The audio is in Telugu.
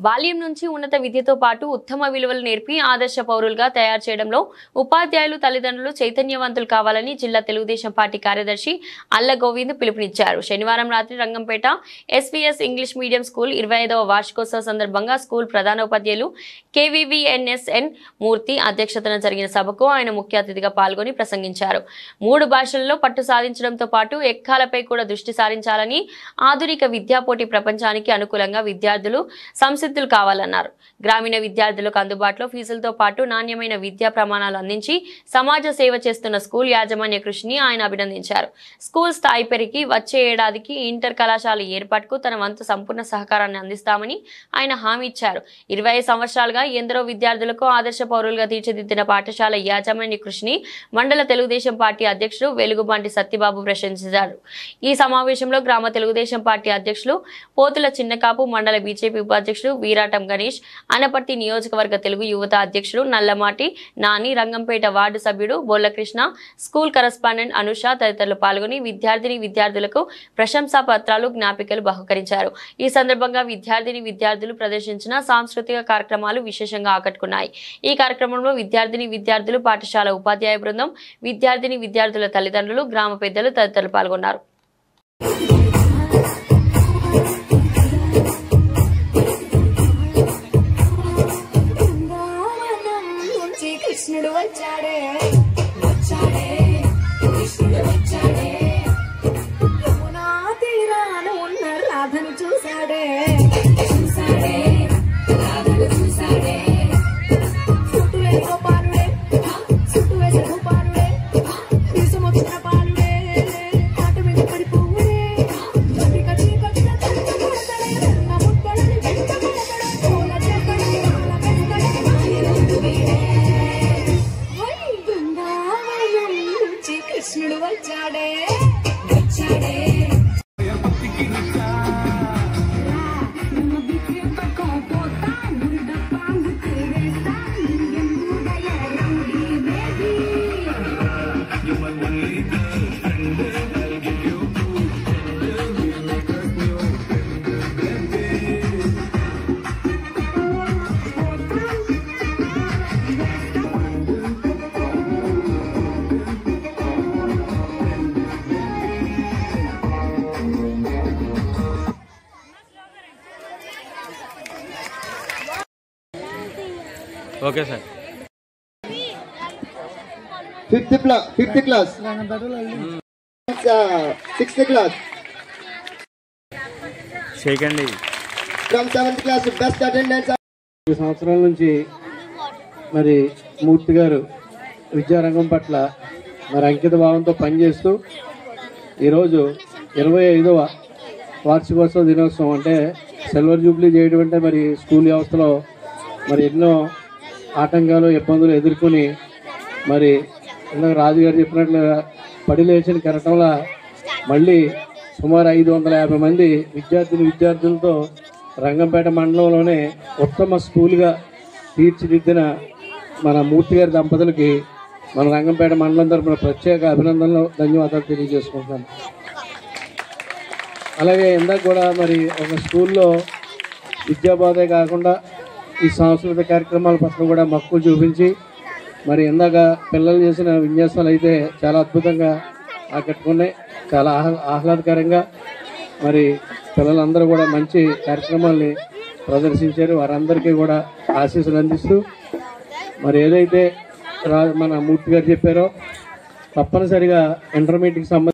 బాల్యం నుంచి ఉన్నత విద్యతో పాటు ఉత్తమ విలువలు నేర్పి ఆదర్శ పౌరులుగా తయారు చేయడంలో ఉపాధ్యాయులు తల్లిదండ్రులు చైతన్యవంతులు కావాలని జిల్లా తెలుగుదేశం పార్టీ కార్యదర్శి అల్ల గోవింద్ పిలుపునిచ్చారు. శనివారం రాత్రి Rangampet SVS English medium school 25వ వార్షికోత్సవ సందర్భంగా స్కూల్ ప్రధానోపాధ్యాయులు కేవీవీఎన్ఎస్ఎన్ మూర్తి అధ్యక్షతన జరిగిన సభకు ఆయన ముఖ్య అతిథిగా పాల్గొని ప్రసంగించారు. 3 భాషల్లో పట్టు సాధించడంతో పాటు ఎక్కాలపై కూడా దృష్టి సారించాలని, ఆధునిక విద్యా పోటీ ప్రపంచానికి అనుకూలంగా విద్యార్థులు సంసిద్ధులు కావాలన్నారు. గ్రామీణ విద్యార్థులకు అందుబాటులో ఫీజులతో పాటు నాణ్యమైన విద్యా ప్రమాణాలు అందించి సమాజ సేవ చేస్తున్న స్కూల్ యాజమాన్య కృషిని ఆయన అభినందించారు. స్కూల్ స్థాయి పెరిగి వచ్చే ఏడాదికి ఇంటర్ కళాశాల ఏర్పాటుకు తన వంతు సంపూర్ణ సహకారాన్ని అందిస్తామని ఆయన హామీ ఇచ్చారు. 25 సంవత్సరాలుగా ఎందరో విద్యార్థులకు ఆదర్శ పౌరులుగా తీర్చిదిద్దిన పాఠశాల యాజమాన్య కృషిని మండల తెలుగుదేశం పార్టీ అధ్యక్షుడు వెలుగుబంటి సత్యబాబు ప్రశంసించారు. ఈ సమావేశంలో గ్రామ తెలుగుదేశం పార్టీ అధ్యక్షులు పోతుల చిన్నకాపు, మండల బీజేపీ ఉపాధ్యక్షుడు వీరాటం గణేష్, అనపర్తి నియోజకవర్గ తెలుగు యువత అధ్యక్షుడు నల్లమాటి నాని, రంగంపేట వార్డు సభ్యుడు బొల్లకృష్ణ, స్కూల్ కరస్పాండెంట్ అనుష తదితరులు పాల్గొని విద్యార్థులకు ప్రశంసా పత్రాలు, జ్ఞాపికలు బహుకరించారు. ఈ సందర్భంగా విద్యార్థులు ప్రదర్శించిన సాంస్కృతిక కార్యక్రమాలు విశేషంగా ఆకట్టుకున్నాయి. ఈ కార్యక్రమంలో విద్యార్థులు, పాఠశాల ఉపాధ్యాయ బృందం, విద్యార్థుల తల్లిదండ్రులు, గ్రామ పెద్దలు తదితరులు పాల్గొన్నారు. కృష్ణుడు వచ్చాడే వచ్చాడే కృష్ణుడు వచ్చాడే, యమునా తీరాన ఉన్న రాధను చూశాడే చూశాడే రాధను చూశాడే, చుట్టూ వేసి గోపాలుడే చుట్టూ వేసి గోపాలుడే, దేశం వచ్చిన పాలుడే ఆట మీద పడిపోవుడే, చీకటి ముట్టడే ముట్టడని వెంటబడతాడు, పూల చెక్కడి పూల వెంటడే కృష్ణుడు వచ్చాడే వచ్చాడే. Okay sir. 5th class 6th class చేయకండి. from 7th class best attendance. 2 సంవత్సరాల నుంచి మరి మూర్తి గారు విద్యారంగం పట్ల మరి అంకిత భావంతో పనిచేస్తూ ఈరోజు 25వ వార్షికోత్సవ దినోత్సవం అంటే సిల్వర్ జూబ్లీ చేయడం అంటే మరి స్కూల్ వ్యవస్థలో మరి ఎన్నో ఆటంకాలు, ఇబ్బందులు ఎదుర్కొని మరి ఇందాక రాజుగారు చెప్పినట్లుగా పడి లేచిన కెరటంలా మళ్ళీ సుమారు 550 మంది విద్యార్థులతో రంగంపేట మండలంలోనే ఉత్తమ స్కూల్గా తీర్చిదిద్దిన మన మూర్తి గారి దంపతులకి మన రంగంపేట మండలం తరఫున ప్రత్యేక అభినందనలు, ధన్యవాదాలు తెలియజేసుకుంటాను. అలాగే ఇందాక కూడా మరి ఒక స్కూల్లో విద్యాబోధే కాకుండా ఈ సాంస్కృతిక కార్యక్రమాల పట్ల కూడా మక్కువ చూపించి మరి ఇందాక పిల్లలు చేసిన విన్యాసాలు అయితే చాలా అద్భుతంగా ఆకట్టుకున్నాయి, చాలా ఆహ్లాదకరంగా మరి పిల్లలందరూ కూడా మంచి కార్యక్రమాల్ని ప్రదర్శించారు. వారందరికీ కూడా ఆశీస్సులు అందిస్తూ మరి ఏదైతే మన మూర్తి గారు చెప్పారో తప్పనిసరిగా ఇంటర్మీడియట్కి సంబంధించి